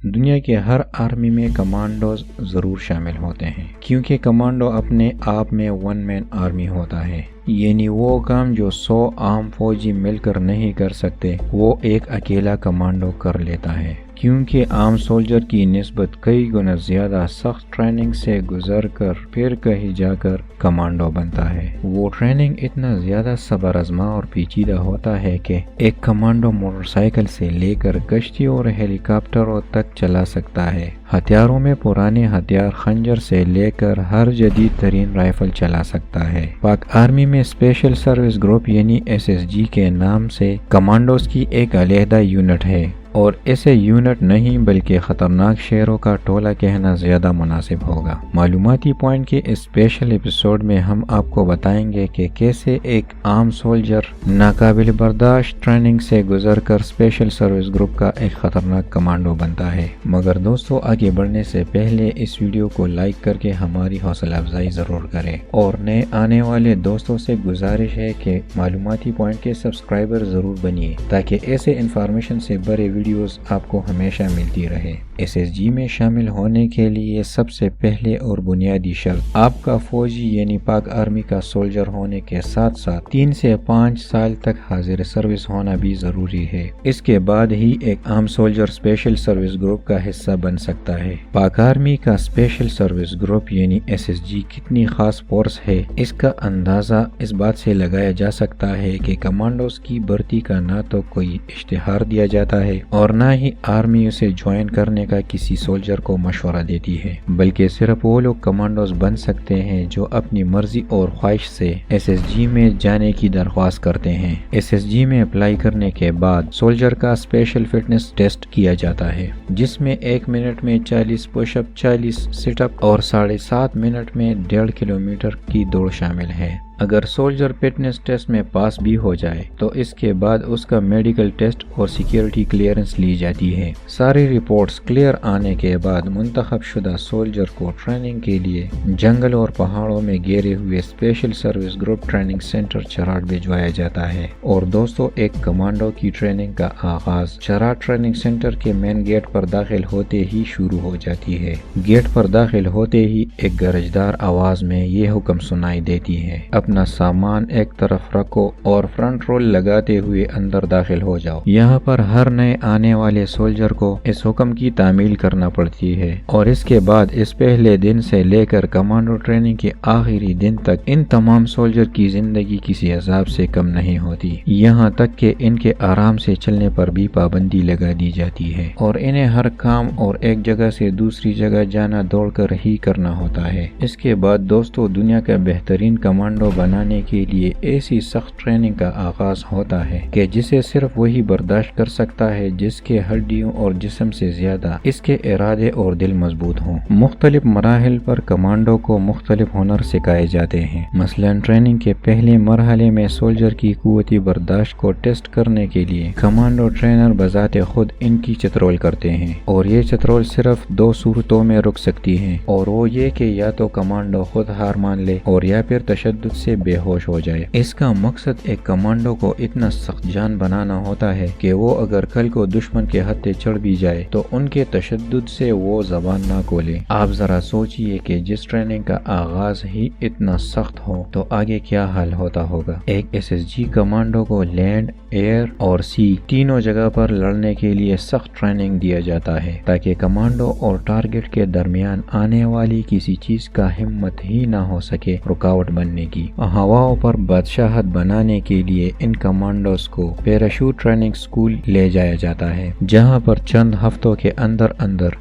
دنیا کے ہر آرمی میں کمانڈوز ضرور شامل ہوتے ہیں، کیونکہ کمانڈو اپنے آپ میں ون مین آرمی ہوتا ہے، یعنی وہ کام جو 100 عام فوجی مل کر نہیں کر سکتے وہ ایک اکیلا کمانڈو کر لیتا ہے، کیونکہ عام سولجر کی نسبت کئی گنا زیادہ سخت ٹریننگ سے گزر کر پھر کہیں جا کر کمانڈو بنتا ہے۔ وہ ٹریننگ اتنا زیادہ صبر آزما اور پیچیدہ ہوتا ہے کہ ایک کمانڈو موٹر سائیکل سے لے کر کشتیوں اور ہیلی کاپٹروں تک چلا سکتا ہے، ہتھیاروں میں پرانے ہتھیار خنجر سے لے کر ہر جدید ترین رائفل چلا سکتا ہے۔ پاک آرمی میں اسپیشل سروس گروپ یعنی SSG کے نام سے کمانڈوز کی ایک علیحدہ یونٹ ہے، اور اسے یونٹ نہیں بلکہ خطرناک شیروں کا ٹولہ کہنا زیادہ مناسب ہوگا۔ معلوماتی پوائنٹ کے اس اسپیشل ایپیسوڈ میں ہم آپ کو بتائیں گے کہ کیسے ایک عام سولجر ناقابل برداشت ٹریننگ سے گزر کر اسپیشل سروس گروپ کا ایک خطرناک کمانڈو بنتا ہے۔ مگر دوستو، آگے بڑھنے سے پہلے اس ویڈیو کو لائک کر کے ہماری حوصلہ افزائی ضرور کریں، اور نئے آنے والے دوستوں سے گزارش ہے کہ معلوماتی پوائنٹ کے سبسکرائبر ضرور بنیے تاکہ ایسے انفارمیشن سے بڑے ویڈیوز آپ کو ہمیشہ ملتی رہے۔ SSG میں شامل ہونے کے لیے سب سے پہلے اور بنیادی شرط آپ کا فوجی یعنی پاک آرمی کا سولجر ہونے کے ساتھ ساتھ 3 سے 5 سال تک حاضر سروس ہونا بھی ضروری ہے۔ اس کے بعد ہی ایک عام سولجر اسپیشل سروس گروپ کا حصہ بن سکتا ہے۔ پاک آرمی کا اسپیشل سروس گروپ یعنی SSG کتنی خاص فورس ہے، اس کا اندازہ اس بات سے لگایا جا سکتا ہے کہ کمانڈوز کی بھرتی کا نہ تو کوئی اشتہار دیا جاتا ہے اور نہ ہی آرمی اسے جوائن کرنے کا کسی سولجر کو مشورہ دیتی ہے، بلکہ صرف وہ لوگ کمانڈوز بن سکتے ہیں جو اپنی مرضی اور خواہش سے SSG میں جانے کی درخواست کرتے ہیں۔ SSG میں اپلائی کرنے کے بعد سولجر کا اسپیشل فٹنس ٹیسٹ کیا جاتا ہے، جس میں 1 منٹ میں 40 پش اپ، 40 سٹ اپ اور 7.5 منٹ میں 1.5 کلومیٹر کی دوڑ شامل ہے۔ اگر سولجر فٹنس ٹیسٹ میں پاس بھی ہو جائے تو اس کے بعد اس کا میڈیکل ٹیسٹ اور سیکیورٹی کلیئرنس لی جاتی ہے۔ ساری رپورٹس کلیئر آنے کے بعد منتخب شدہ سولجر کو ٹریننگ کے لیے جنگل اور پہاڑوں میں گھیرے ہوئے special service group training centre Cherat بھجوایا جاتا ہے۔ اور دوستو، ایک کمانڈو کی ٹریننگ کا آغاز چراٹ ٹریننگ سینٹر کے مین گیٹ پر داخل ہوتے ہی شروع ہو جاتی ہے۔ گیٹ پر داخل ہوتے ہی ایک گرجدار آواز میں یہ حکم سنائی دیتی ہے: اپنا سامان ایک طرف رکھو اور فرنٹ رول لگاتے ہوئے اندر داخل ہو جاؤ۔ یہاں پر ہر نئے آنے والے سولجر کو اس حکم کی تعمیل کرنا پڑتی ہے، اور اس کے بعد اس پہلے دن سے لے کر کمانڈو ٹریننگ کے آخری دن تک ان تمام سولجر کی زندگی کسی عذاب سے کم نہیں ہوتی، یہاں تک کہ ان کے آرام سے چلنے پر بھی پابندی لگا دی جاتی ہے، اور انہیں ہر کام اور ایک جگہ سے دوسری جگہ جانا دوڑ کر ہی کرنا ہوتا ہے۔ اس کے بعد دوستو، دنیا کا بہترین کمانڈو بنانے کے لیے ایسی سخت ٹریننگ کا آغاز ہوتا ہے کہ جسے صرف وہی برداشت کر سکتا ہے جس کے ہڈیوں اور جسم سے زیادہ اس کے ارادے اور دل مضبوط ہوں۔ مختلف مراحل پر کمانڈو کو مختلف ہنر سکھائے جاتے ہیں۔ مثلا ٹریننگ کے پہلے مرحلے میں سولجر کی قوتی برداشت کو ٹیسٹ کرنے کے لیے کمانڈو ٹرینر بذات خود ان کی چترول کرتے ہیں، اور یہ چترول صرف 2 صورتوں میں رک سکتی ہے، اور وہ یہ کہ یا تو کمانڈو خود ہار مان لے اور یا پھر تشدد سے بے ہوش ہو جائے۔ اس کا مقصد ایک کمانڈو کو اتنا سخت جان بنانا ہوتا ہے کہ وہ اگر کل کو دشمن کے ہتھے چڑھ بھی جائے تو ان کے تشدد سے وہ زبان نہ کھولے۔ آپ ذرا سوچئے کہ جس ٹریننگ کا آغاز ہی اتنا سخت ہو تو آگے کیا حال ہوتا ہوگا۔ ایک SSG کمانڈو کو لینڈ، ایئر اور سی تینوں جگہ پر لڑنے کے لیے سخت ٹریننگ دیا جاتا ہے تاکہ کمانڈو اور ٹارگٹ کے درمیان آنے والی کسی چیز کا ہمت ہی نہ ہو سکے رکاوٹ بننے کی۔ ہواؤں پر بادشاہت بنانے کے لیے ان کمانڈوز کو پیراشوٹ ٹریننگ سکول لے جایا جاتا ہے، جہاں پر چند ہفتوں کے اندر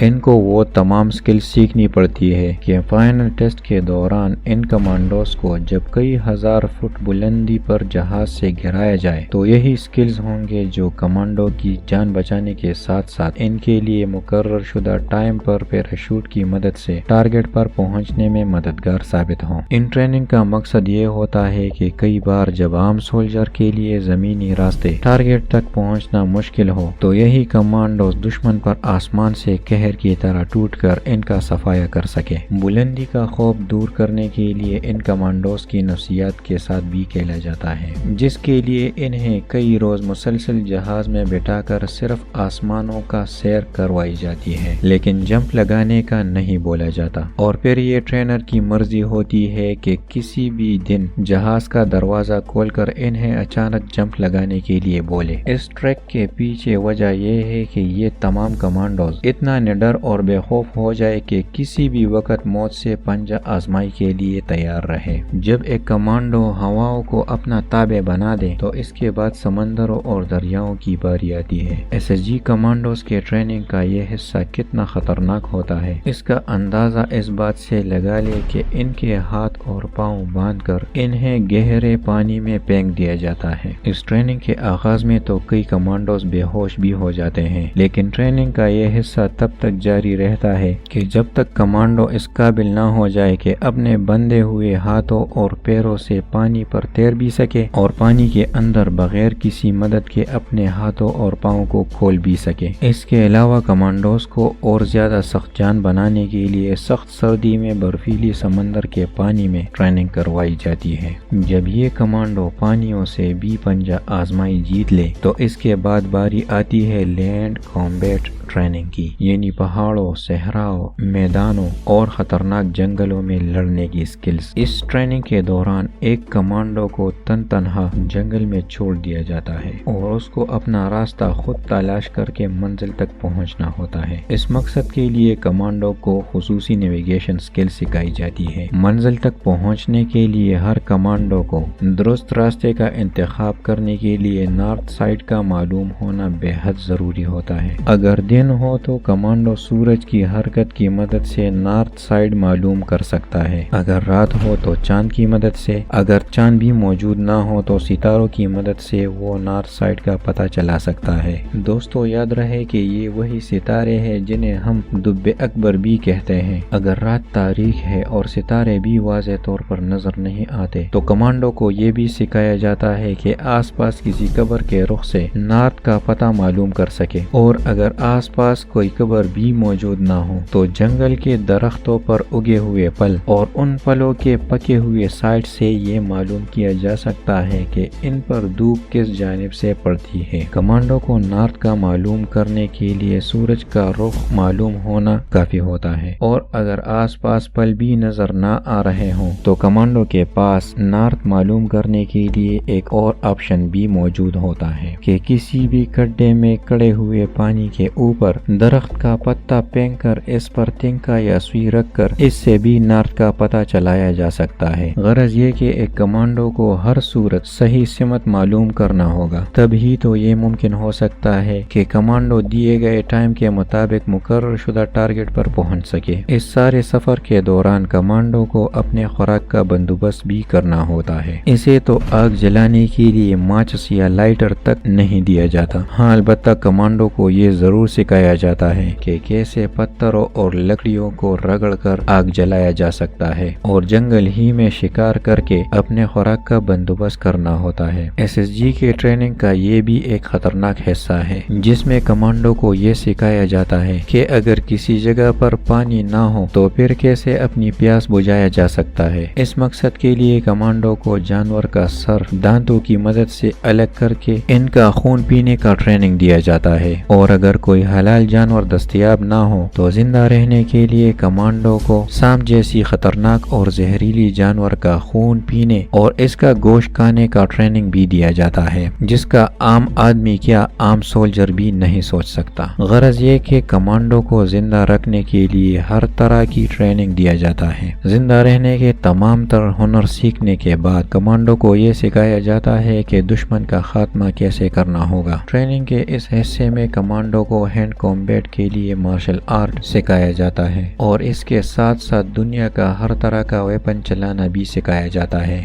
ان کو وہ تمام سکل سیکھنی پڑتی ہے کہ فائنل ٹیسٹ کے دوران ان کمانڈوز کو جب کئی ہزار فٹ بلندی پر جہاز سے گرایا جائے تو یہی سکلز ہوں گے جو کمانڈو کی جان بچانے کے ساتھ ساتھ ان کے لیے مقرر شدہ ٹائم پر پیراشوٹ کی مدد سے ٹارگٹ پر پہنچنے میں مددگار ثابت ہوں۔ ان ٹریننگ کا مقصد یہ ہوتا ہے کہ کئی بار جب عام سولجر کے لیے زمینی راستے ٹارگٹ تک پہنچنا مشکل ہو تو یہی کمانڈوز دشمن پر آسمان سے قہر کی طرح ٹوٹ کر ان کا صفایا کر سکے۔ بلندی کا خوف دور کرنے کے لیے ان کمانڈوز کی نفسیات کے ساتھ بھی کھیلا جاتا ہے، جس کے لیے انہیں کئی روز مسلسل جہاز میں بٹھا کر صرف آسمانوں کا سیر کروائی جاتی ہے، لیکن جمپ لگانے کا نہیں بولا جاتا، اور پھر یہ ٹرینر کی مرضی ہوتی ہے کہ کسی بھی دن جہاز کا دروازہ کھول کر انہیں اچانک جمپ لگانے کے لیے بولے۔ اس ٹریک کے پیچھے وجہ یہ ہے کہ یہ تمام کمانڈوز اتنا نڈر اور بے خوف ہو جائے کہ کسی بھی وقت موت سے پنجہ آزمائی کے لیے تیار رہے۔ جب ایک کمانڈو ہواؤں کو اپنا تابع بنا دے تو اس کے بعد سمندروں اور دریاؤں کی باری آتی ہے۔ SSG کمانڈوز کے ٹریننگ کا یہ حصہ کتنا خطرناک ہوتا ہے اس کا اندازہ اس بات سے لگا لے کہ ان کے ہاتھ اور پاؤں باندھ کر انہیں گہرے پانی میں پھینک دیا جاتا ہے۔ اس ٹریننگ کے آغاز میں تو کئی کمانڈوز بے ہوش بھی ہو جاتے ہیں، لیکن ٹریننگ کا یہ حصہ تب تک جاری رہتا ہے کہ جب تک کمانڈو اس قابل نہ ہو جائے کہ اپنے بندھے ہوئے ہاتھوں اور پیروں سے پانی پر تیر بھی سکے اور پانی کے اندر بغیر کسی مدد کے اپنے ہاتھوں اور پاؤں کو کھول بھی سکے۔ اس کے علاوہ کمانڈوز کو اور زیادہ سخت جان بنانے کے لیے سخت سردی میں برفیلی سمندر کے پانی میں ٹریننگ کروائی جاتی ہے۔ جب یہ کمانڈو پانیوں سے بھی پنجہ آزمائی جیت لے تو اس کے بعد باری آتی ہے لینڈ کامبیٹ ٹریننگ کی، یعنی پہاڑوں، صحراؤں، میدانوں اور خطرناک جنگلوں میں لڑنے کی سکلز۔ اس ٹریننگ کے دوران ایک کمانڈو کو تنہا جنگل میں چھوڑ دیا جاتا ہے اور اس کو اپنا راستہ خود تلاش کر کے منزل تک پہنچنا ہوتا ہے۔ اس مقصد کے لیے کمانڈو کو خصوصی نیویگیشن سکل سکھائی جاتی ہے۔ منزل تک پہنچنے کے لیے ہر کمانڈو کو درست راستے کا انتخاب کرنے کے لیے نارتھ سائڈ کا معلوم ہونا بے حد ضروری ہوتا ہے۔ اگر دن ہو تو کمانڈو سورج کی حرکت کی مدد سے نارتھ سائڈ معلوم کر سکتا ہے، اگر رات ہو تو چاند کی مدد سے، اگر چاند بھی موجود نہ ہو تو ستاروں کی مدد سے وہ نارتھ سائڈ کا پتہ چلا سکتا ہے۔ دوستو یاد رہے کہ یہ وہی ستارے ہیں جنہیں ہم دب اکبر بھی کہتے ہیں۔ اگر رات تاریک ہے اور ستارے بھی واضح طور پر نظر نہیں آتے تو کمانڈو کو یہ بھی سکھایا جاتا ہے کہ آس پاس کسی قبر کے رخ سے نارتھ کا پتہ معلوم کر سکے، اور اگر آس پاس کوئی قبر بھی موجود نہ ہو تو جنگل کے درختوں پر اگے ہوئے پھل اور ان پھلوں کے پکے ہوئے سائڈ سے یہ معلوم کیا جا سکتا ہے کہ ان پر دھوپ کس جانب سے پڑتی ہے۔ کمانڈو کو نارتھ کا معلوم کرنے کے لیے سورج کا رخ معلوم ہونا کافی ہوتا ہے، اور اگر آس پاس پھل بھی نظر نہ آ رہے ہوں تو کمانڈو کے پاس نارتھ معلوم کرنے کے لیے ایک اور آپشن بھی موجود ہوتا ہے کہ کسی بھی کھڈے میں کھڑے ہوئے پانی کے اوپر درخت کا پتا پھینک کر اس پر تنکا یا سوئی رکھ کر اس سے بھی نارتھ کا پتہ چلایا جا سکتا ہے۔ غرض یہ کہ ایک کمانڈو کو ہر صورت صحیح سمت معلوم کرنا ہوگا، تب ہی تو یہ ممکن ہو سکتا ہے کہ کمانڈو دیے گئے ٹائم کے مطابق مقرر شدہ ٹارگٹ پر پہنچ سکے۔ اس سارے سفر کے دوران کمانڈو کو اپنے خوراک کا بندوبست بھی کرنا ہوتا ہے۔ اسے تو آگ جلانے کے لیے ماچس یا لائٹر تک نہیں دیا جاتا، ہاں البتہ کمانڈو کو یہ ضرور سکھایا جاتا ہے کہ کیسے پتھروں اور لکڑیوں کو رگڑ کر آگ جلایا جا سکتا ہے اور جنگل ہی میں شکار کر کے اپنے خوراک کا بندوبست کرنا ہوتا ہے۔ SSG کے ٹریننگ کا یہ بھی ایک خطرناک حصہ ہے جس میں کمانڈو کو یہ سکھایا جاتا ہے کہ اگر کسی جگہ پر پانی نہ ہو تو پھر کیسے اپنی پیاس بجھایا جا سکتا ہے۔ اس مقصد کے لیے کمانڈو کو جانور کا سر دانتوں کی مدد سے الگ کر کے ان کا خون پینے کا ٹریننگ دیا جاتا ہے، اور اگر کوئی حلال جانور دستیاب نہ ہو تو زندہ رہنے کے لیے کمانڈو کو سانپ جیسی خطرناک اور زہریلی جانور کا خون پینے اور اس کا گوشت کھانے کا ٹریننگ بھی دیا جاتا ہے، جس کا عام آدمی کیا عام سولجر بھی نہیں سوچ سکتا۔ غرض یہ کہ کمانڈو کو زندہ رکھنے کے لیے ہر طرح کی ٹریننگ دیا جاتا ہے۔ زندہ رہنے کے تمام تر ہنر سیکھنے کے بعد کمانڈو کو یہ سکھایا جاتا ہے کہ دشمن کا خاتمہ کیسے کرنا ہوگا۔ ٹریننگ کے اس حصے میں کمانڈو کو ہینڈ کامبیٹ کے لیے مارشل آرٹ سکھایا جاتا ہے اور اس کے ساتھ ساتھ دنیا کا ہر طرح کا ویپن چلانا بھی سکھایا جاتا ہے۔